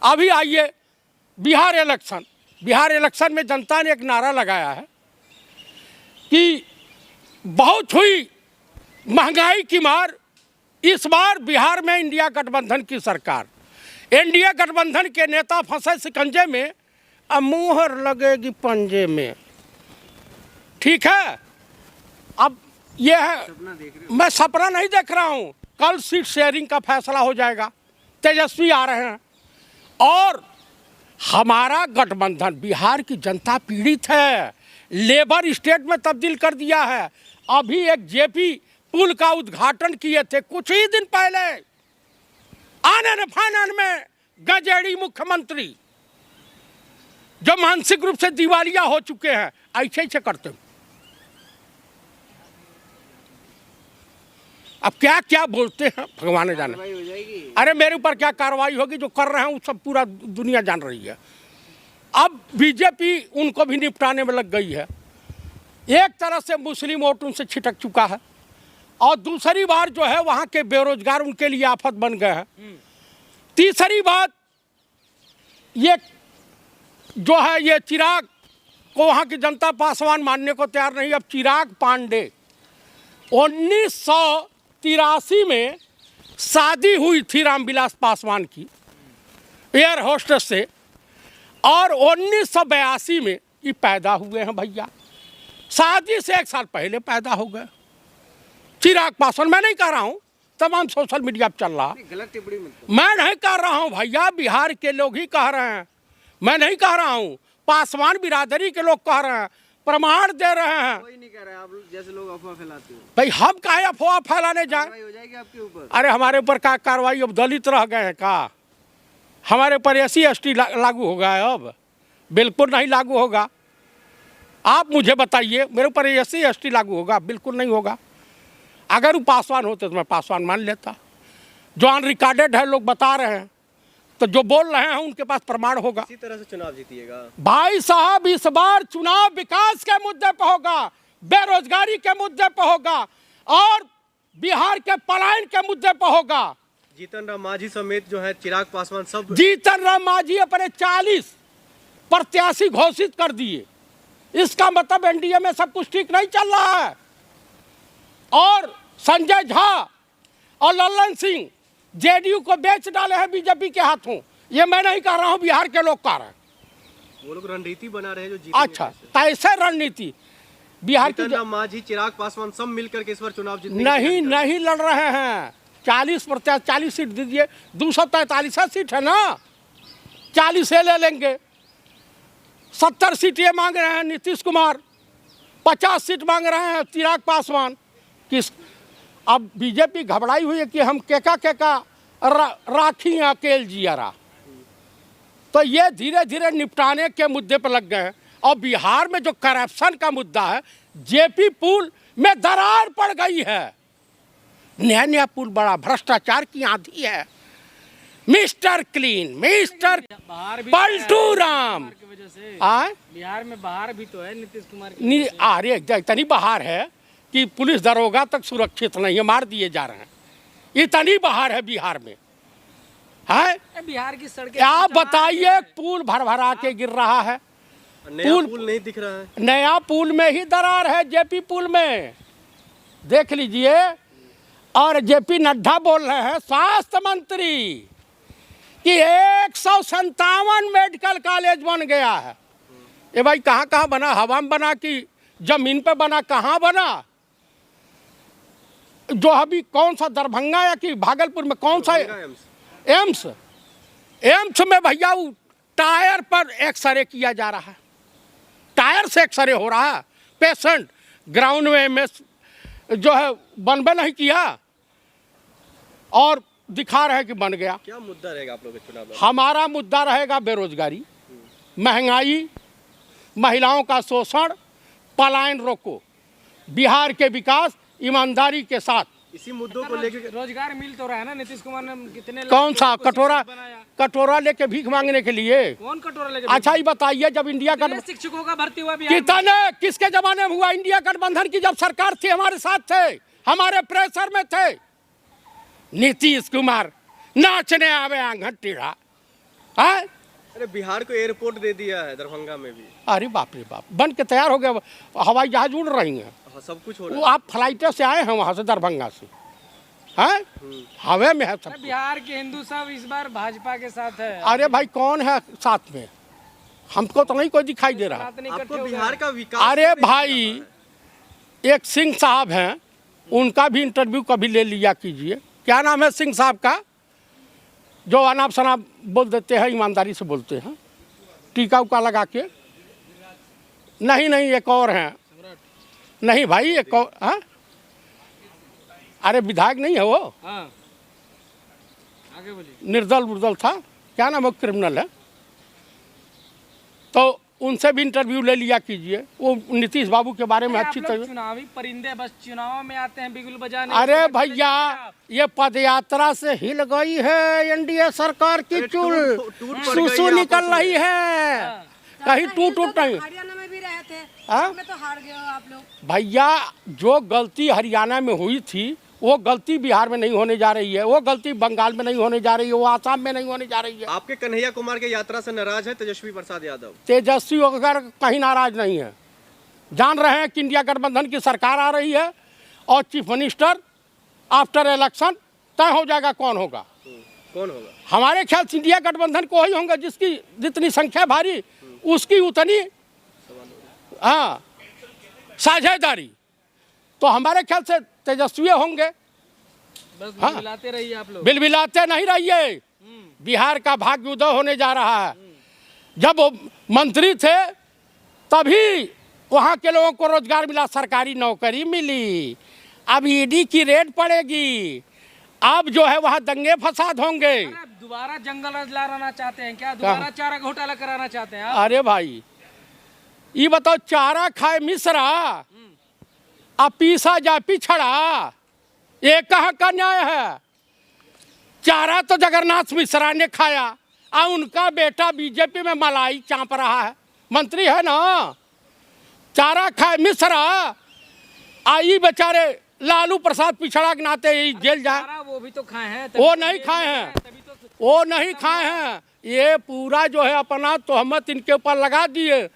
अभी आइए बिहार इलेक्शन में जनता ने एक नारा लगाया है कि बहुत हुई महंगाई की मार, इस बार बिहार में इंडिया गठबंधन की सरकार। इंडिया गठबंधन के नेता फंसे शिकंजे में, अब मुहर लगेगी पंजे में। ठीक है, अब यह है, मैं सपना नहीं देख रहा हूँ। कल सीट शेयरिंग का फैसला हो जाएगा, तेजस्वी आ रहे हैं और हमारा गठबंधन, बिहार की जनता पीड़ित है, लेबर स्टेट में तब्दील कर दिया है। अभी एक जेपी पुल का उद्घाटन किए थे कुछ ही दिन पहले, आनन फानन में गजेड़ी मुख्यमंत्री जो मानसिक रूप से दिवालिया हो चुके हैं, ऐसे करते हो। अब क्या क्या बोलते हैं भगवान जाने। अरे मेरे ऊपर क्या कार्रवाई होगी, जो कर रहे हैं वो सब पूरा दुनिया जान रही है। अब बीजेपी उनको भी निपटाने में लग गई है। एक तरह से मुस्लिम वोट उनसे छिटक चुका है और दूसरी बार जो है वहाँ के बेरोजगार उनके लिए आफत बन गए हैं। तीसरी बात ये जो है, ये चिराग को वहाँ की जनता पासवान मानने को तैयार नहीं। अब चिराग पांडे 1983 में शादी हुई थी रामविलास पासवान की एयर होस्टेस से, और 1982 में ये पैदा हुए हैं भैया। शादी से 1 साल पहले पैदा हो गए चिराग पासवान। मैं नहीं कह रहा हूँ, तमाम सोशल मीडिया पर चल रहा, गलत टिप्पणी मैं नहीं कर रहा हूँ भैया, बिहार के लोग ही कह रहे हैं, मैं नहीं कह रहा हूँ। पासवान बिरादरी के लोग कह रहे हैं, प्रमाण दे रहे हैं। कोई नहीं कह रहा है, आप जैसे लोग अफवाह फैलाते हो। भाई हम काहे अफवाह फैलाने जाए? हो जाएगी आपके ऊपर। अरे हमारे ऊपर क्या कार्रवाई? अब दलित रह गए हैं का? हमारे ऊपर SC/ST लागू हो गया है? अब बिल्कुल नहीं लागू होगा। आप मुझे बताइए, मेरे ऊपर SC/ST लागू होगा? बिल्कुल नहीं होगा। अगर वो पासवान होते तो मैं पासवान मान लेता। जो अनरिकॉर्डेड है, लोग बता रहे हैं, तो जो बोल रहे हैं उनके पास प्रमाण होगा। इसी तरह से चुनाव जीतिएगा भाई साहब। इस बार चुनाव विकास के मुद्दे पर होगा, बेरोजगारी के मुद्दे पर होगा और बिहार के पलायन के मुद्दे पर होगा। जीतन राम मांझी समेत जो है चिराग पासवान सब, जीतन राम मांझी अपने 40 प्रत्याशी घोषित कर दिए। इसका मतलब एनडीए में सब कुछ ठीक नहीं चल रहा है। और संजय झा और लल्लन सिंह जेडीयू को बेच डाले हैं बीजेपी के हाथों। ये मैं नहीं कह रहा हूँ, बिहार के लोग कह रहे हैं। वो लोग रणनीति बना रहे हैं जो अच्छा, तो ऐसे रणनीति बिहार की मांझी चिराग पासवान सब मिलकर के इस बार चुनाव जीतने नहीं लड़ रहे हैं। 40 सीट दीजिए, 243 सीट है ना, 40 से ले लेंगे। 70 सीट ये मांग रहे हैं नीतीश कुमार, 50 सीट मांग रहे हैं चिराग पासवान। किस अब बीजेपी घबराई हुई है कि हम केका राखी अकेल जियारा, तो ये धीरे धीरे निपटाने के मुद्दे पर लग गए हैं। और बिहार में जो करप्शन का मुद्दा है, जेपी पुल में दरार पड़ गई है। नया पुल बड़ा भ्रष्टाचार की आंधी है। Mister clean, mister Paltu Ram Bihar में बाहर भी तो है नीतीश कुमार की। अरे इतनी बाहर है कि पुलिस दरोगा तक सुरक्षित नहीं है, मार दिए जा रहे हैं। इतनी बाहर है बिहार में, है बिहार की सड़कें। आप बताइए, पुल भर के गिर रहा है। पुल नहीं दिख रहा है। नया पुल में ही दरार है, जेपी पुल में देख लीजिए। और जेपी नड्डा बोल रहे हैं, स्वास्थ्य मंत्री, कि 157 मेडिकल कॉलेज बन गया है। ये भाई कहाँ बना? हवा में बना कि जमीन पे बना? कहाँ बना? जो अभी कौन सा दरभंगा या कि भागलपुर में कौन सा एम्स में भैया वो टायर पर एक्सरे किया जा रहा है, टायर से एक्सरे हो रहा है। पेशेंट ग्राउंड में MS जो है बनबे नहीं किया और दिखा रहे कि बन गया। क्या मुद्दा रहेगा आप लोगों के चुनाव में? हमारा मुद्दा रहेगा बेरोजगारी, महंगाई, महिलाओं का शोषण, पलायन रोको, बिहार के विकास ईमानदारी के साथ। इसी मुद्दों को लेकर रोजगार मिल तो रहा है ना। नीतीश कुमार ने कितने कौन सा कटोरा लेके भीख मांगने के लिए? कौन कटोरा लेके? अच्छा ही बताइए, जब इंडिया का शिक्षकों का भर्ती हुआ कितने, किसके जमाने में हुआ? इंडिया गठबंधन की जब सरकार थी, हमारे साथ थे, हमारे प्रेशर में थे। नीतीश कुमार नाचने आवे आंगन टेढ़ा, अरे बिहार को एयरपोर्ट दे दिया है दरभंगा में भी। अरे बाप रे बाप, बन के तैयार हो गया, हवाई जहाज उड़ रही हैं। हाँ, सब कुछ हो वो रहा है। आप फ्लाइटर से आए हैं वहाँ से दरभंगा से, हैं हवा में है सब कुछ। बिहार के हिंदू सब इस बार भाजपा के साथ है। अरे भाई कौन है साथ में, हमको तो नहीं कोई दिखाई दे रहा। बात नहीं आपको इकट्ठे हो बिहार गए। का विकास अरे क्यों नहीं भाई दिख रहा है? एक सिंह साहब हैं, उनका भी इंटरव्यू कभी ले लिया कीजिए। क्या नाम है सिंह साहब का, जो अनाप शनाप बोल देते हैं, ईमानदारी से बोलते हैं, टीका उका लगा के। नहीं नहीं, एक और हैं, नहीं भाई एक और, हाँ अरे विधायक नहीं है वो, हाँ आगे बोलिए। निर्दल उर्दल था, क्या नाम है, क्रिमिनल है। तो उनसे भी इंटरव्यू ले लिया कीजिए, वो नीतीश बाबू के बारे में अरे अच्छी आप लोग तरह। चुनावी परिंदे बस चुनाव में आते हैं बिगुल बजाने। अरे उसके बाद भैया, ये पदयात्रा से हिल गई है एनडीए सरकार की अरे चूल, टूट पड़ गई सुसु आपस निकल में। रही है, कहीं टूट नहीं। हरियाणा में भी रहे थे, हाँ? उसमें तो हार गए हो आप लोग। भैया जो गलती हरियाणा में हुई थी, वो गलती बिहार में नहीं होने जा रही है, वो गलती बंगाल में नहीं होने जा रही है, वो आसाम में नहीं होने जा रही है। आपके कन्हैया कुमार के यात्रा से नाराज है तेजस्वी प्रसाद यादव। तेजस्वी वगैरह कहीं नाराज नहीं है, जान रहे हैं कि इंडिया गठबंधन की सरकार आ रही है और चीफ मिनिस्टर आफ्टर इलेक्शन तय हो जाएगा कौन होगा। कौन होगा? हमारे ख्याल से इंडिया गठबंधन को ही होंगे, जिसकी जितनी संख्या भारी उसकी उतनी हाँ साझेदारी, तो हमारे ख्याल से तेजस्वी होंगे। बस हाँ। मिलाते रहिए आप लोग। बिलबिलाते नहीं रहिए, बिहार का भाग्य उदय होने जा रहा है। जब वो मंत्री थे तभी वहाँ के लोगों को रोजगार मिला, सरकारी नौकरी मिली। अब ईडी की रेड पड़ेगी, अब जो है वहाँ दंगे फसाद होंगे। अरे आप दोबारा जंगल राज लाना चाहते हैं क्या? दोबारा चारा घोटाला कराना चाहते हैं आप? अरे भाई ये बताओ, चारा खाए मिश्रा अब पीसा जा पिछड़ा, ये कहाँ का न्याय है? चारा तो जगन्नाथ मिश्रा ने खाया, और उनका बेटा बीजेपी में मलाई चाँप रहा है, मंत्री है ना। चारा खाए मिश्रा, आई बेचारे लालू प्रसाद पिछड़ा के नाते ही जेल जाए। चारा वो भी तो खाए हैं। वो तभी तो नहीं जेल खाए में हैं। गए, तभी तो वो नहीं खाए हैं, ये पूरा जो है अपना तोहमत इनके ऊपर लगा दिए।